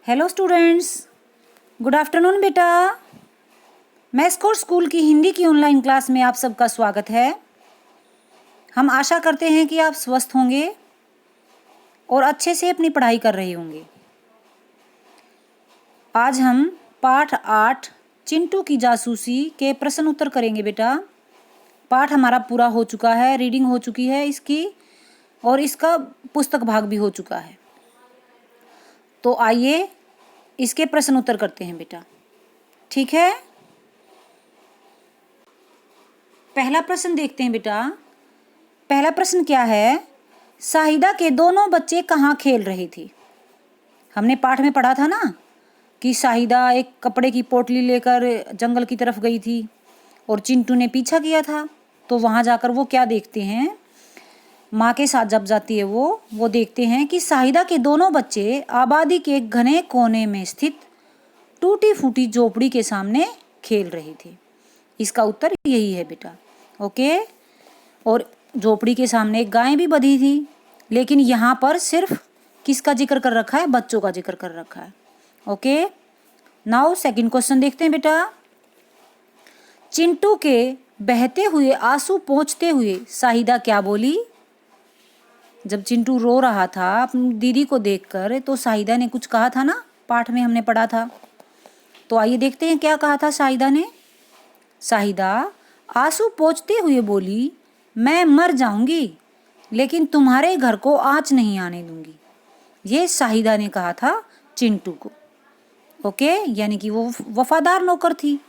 Hello students, good afternoon बेटा। मैस्कोर school की हिंदी की ऑनलाइन क्लास में आप सबका स्वागत है। हम आशा करते हैं कि आप स्वस्थ होंगे और अच्छे से अपनी पढ़ाई कर रहे होंगे। आज हम पाठ 8 चिंटू की जासूसी के प्रश्न उत्तर करेंगे बेटा। पाठ हमारा पूरा हो चुका है, रीडिंग हो चुकी है इसकी और इसका पुस्तक भाग भी हो चुका है। तो आइए इसके प्रश्न उत्तर करते हैं बेटा, ठीक है। पहला प्रश्न देखते हैं बेटा। पहला प्रश्न क्या है? शाहिदा के दोनों बच्चे कहाँ खेल रहे थे? हमने पाठ में पढ़ा था ना कि शाहिदा एक कपड़े की पोटली लेकर जंगल की तरफ गई थी और चिंटू ने पीछा किया था। तो वहाँ जाकर वो क्या देखते हैं, माँ के साथ जब जाती है वो देखते हैं कि शाहिदा के दोनों बच्चे आबादी के घने कोने में स्थित टूटी फूटी झोपड़ी के सामने खेल रहे थे। इसका उत्तर यही है बेटा, ओके। और झोपड़ी के सामने एक गाय भी बंधी थी, लेकिन यहाँ पर सिर्फ किसका जिक्र कर रखा है? बच्चों का जिक्र कर रखा है, ओके। नाउ सेकंड क्वेश्चन देखते हैं बेटा। चिंटू के बहते हुए आंसू पोंछते हुए शाहिदा क्या बोली? जब चिंटू रो रहा था अपनी दीदी को देखकर, तो शाहिदा ने कुछ कहा था ना, पाठ में हमने पढ़ा था। तो आइए देखते हैं क्या कहा था शाहिदा ने। शाहिदा आंसू पोंछते हुए बोली, मैं मर जाऊंगी लेकिन तुम्हारे घर को आँच नहीं आने दूंगी। ये शाहिदा ने कहा था चिंटू को, ओके। यानी कि वो वफादार नौकर थी,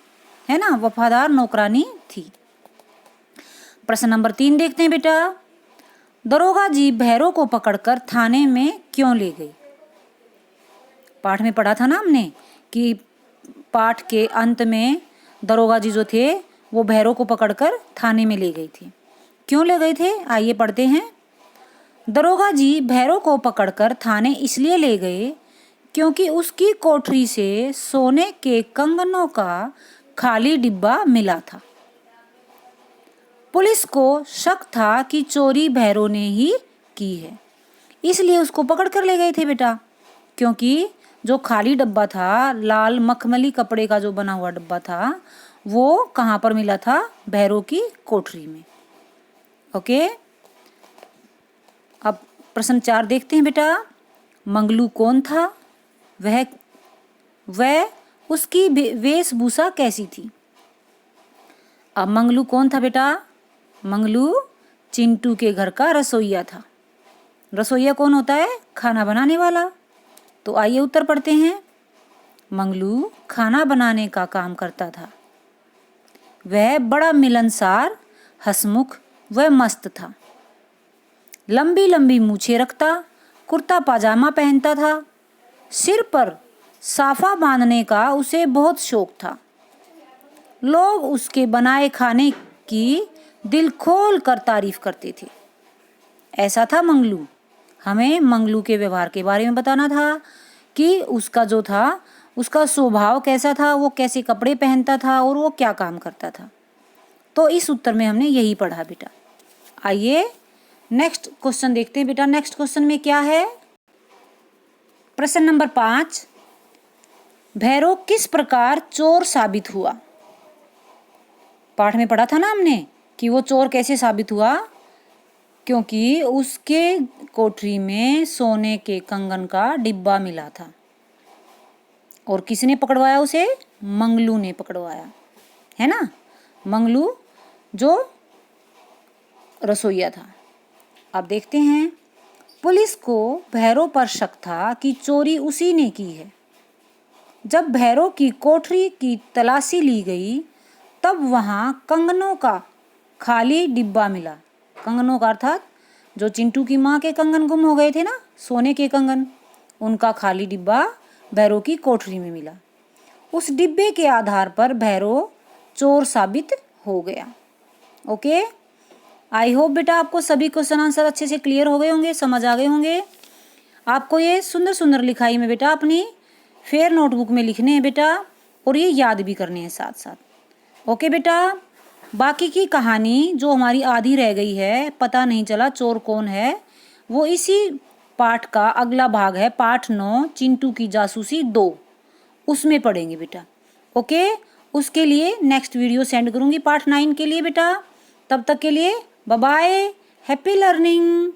है ना, वफादार नौकरानी थी। प्रश्न नंबर 3 देखते हैं बेटा। दरोगा जी भैरों को पकड़कर थाने में क्यों ले गई? पाठ में पढ़ा था ना हमने कि पाठ के अंत में दरोगा जी जो थे वो भैरों को पकड़कर थाने में ले गई थी। क्यों ले गए थे? आइए पढ़ते हैं। दरोगा जी भैरों को पकड़कर थाने इसलिए ले गए क्योंकि उसकी कोठरी से सोने के कंगनों का खाली डिब्बा मिला था। पुलिस को शक था कि चोरी भैरों ने ही की है, इसलिए उसको पकड़ कर ले गए थे बेटा। क्योंकि जो खाली डब्बा था, लाल मखमली कपड़े का जो बना हुआ डब्बा था, वो कहाँ पर मिला था? भैरों की कोठरी में, ओके। अब प्रश्न 4 देखते हैं बेटा। मंगलू कौन था? वह उसकी वेशभूषा कैसी थी? अब मंगलू कौन था बेटा? मंगलू चिंटू के घर का रसोइया था। रसोइया कौन होता है? खाना बनाने वाला। तो आइए उत्तर पढ़ते हैं। मंगलू खाना बनाने का काम करता था। वह बड़ा मिलनसार, हंसमुख व मस्त था। लंबी लंबी मूछें रखता, कुर्ता पाजामा पहनता था। सिर पर साफा बांधने का उसे बहुत शौक था। लोग उसके बनाए खाने की दिल खोल कर तारीफ करते थे। ऐसा था मंगलू। हमें मंगलू के व्यवहार के बारे में बताना था कि उसका जो था, उसका स्वभाव कैसा था, वो कैसे कपड़े पहनता था और वो क्या काम करता था। तो इस उत्तर में हमने यही पढ़ा बेटा। आइए नेक्स्ट क्वेश्चन देखते हैं बेटा। नेक्स्ट क्वेश्चन में क्या है? प्रश्न नंबर 5। भैरव किस प्रकार चोर साबित हुआ? पाठ में पढ़ा था ना हमने कि वो चोर कैसे साबित हुआ? क्योंकि उसके कोठरी में सोने के कंगन का डिब्बा मिला था। और किसने पकड़वाया उसे? मंगलू ने पकड़वाया, है ना। मंगलू जो रसोइया था। अब देखते हैं। पुलिस को भैरव पर शक था कि चोरी उसी ने की है। जब भैरव की कोठरी की तलाशी ली गई, तब वहाँ कंगनों का खाली डिब्बा मिला। कंगनों का अर्थात जो चिंटू की माँ के कंगन गुम हो गए थे ना, सोने के कंगन, उनका खाली डिब्बा भैरव की कोठरी में मिला। उस डिब्बे के आधार पर भैरव चोर साबित हो गया, ओके। आई होप बेटा आपको सभी क्वेश्चन आंसर अच्छे से क्लियर हो गए होंगे, समझ आ गए होंगे। आपको ये सुंदर सुंदर लिखाई में बेटा अपनी फेयर नोटबुक में लिखने हैं बेटा, और ये याद भी करने हैं साथ साथ, ओके बेटा। बाकी की कहानी जो हमारी आधी रह गई है, पता नहीं चला चोर कौन है, वो इसी पाठ का अगला भाग है पाठ 9 चिंटू की जासूसी 2, उसमें पढ़ेंगे बेटा। ओके, उसके लिए नेक्स्ट वीडियो सेंड करूँगी पार्ट 9 के लिए बेटा। तब तक के लिए बाय बाय, हैप्पी लर्निंग।